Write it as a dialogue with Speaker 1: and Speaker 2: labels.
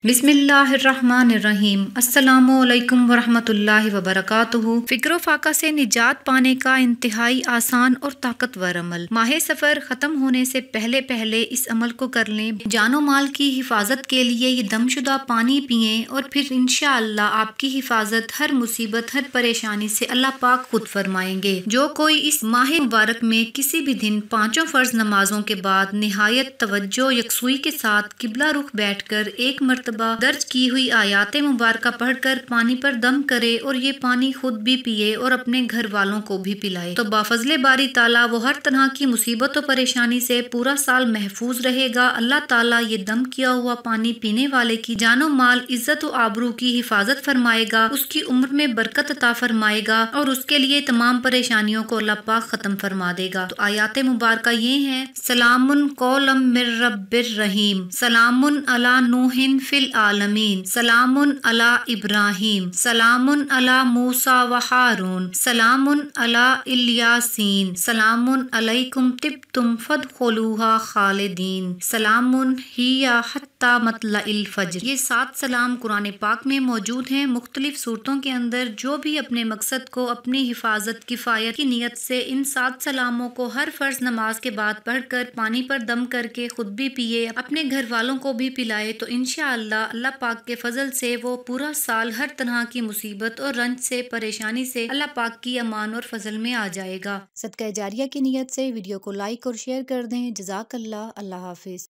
Speaker 1: बिस्मिल्लाहिर्रहमानिर्रहीम। अस्सलामुअलैकुम वरहमतुल्लाहि वबरकातुहू। फिक्र फाका से निजात पाने का इंतहाई आसान और ताकतवर अमल। माह सफ़र ख़त्म होने से पहले पहले इस अमल को कर लें। जानो माल की हिफाजत के लिए ये दमशुदा पानी पिए और फिर इंशाअल्लाह आपकी हिफाजत हर मुसीबत हर परेशानी से अल्लाह पाक खुद फरमाएंगे। जो कोई इस माह मुबारक में किसी भी दिन पाँचों फ़र्ज नमाजों के बाद निहायत तवज्जो यकसुई के साथ किबला रुख बैठ कर एक मरतबा दर्ज की हुई आयात मुबारका पढ़कर पानी पर दम करे और ये पानी खुद भी पिए और अपने घर वालों को भी पिलाए तो बाफजले बारी ताला वो हर तरह की मुसीबत और परेशानी से पूरा साल महफूज रहेगा। अल्लाह ताला ये दम किया हुआ पानी पीने वाले की जानो माल इज्जत और आबरू की हिफाजत फरमाएगा, उसकी उम्र में बरकत अता फरमाएगा और उसके लिए तमाम परेशानियों को अल्लाह पाक खत्म फरमा देगा। तो आयात मुबारका ये है, सलामुन कौलम मिर रब्बिर रहीम, सलामुन अला नूहिन फिल आलमीन, सलामुन अला इब्राहिम, सलामुन अला मूसा व हारून, सलामुन अला इल्यासीन, सलामुन अलैकुम तिब्तुम फदखुलूहा खालिदीन, सलामुन हिया हत्ता मतलइल फज्र। ये 7 सलाम कुरान पाक में मौजूद हैं मुख्तलिफ सूरतों के अंदर। जो भी अपने मकसद को अपनी हिफाजत किफ़ायत की नीयत से इन 7 सलामों को हर फर्ज नमाज के बाद पढ़कर पानी पर दम करके खुद भी पिए अपने घर वालों को भी पिलाए तो इंशाअल्लाह अल्लाह पाक के फजल से वो पूरा साल हर तरह की मुसीबत और रंज से परेशानी से अल्लाह पाक की अमान और फजल में आ जाएगा। सदका जारिया की नीयत से वीडियो को लाइक और शेयर कर दें। जज़ाकल्लाह। अल्लाह हाफिज।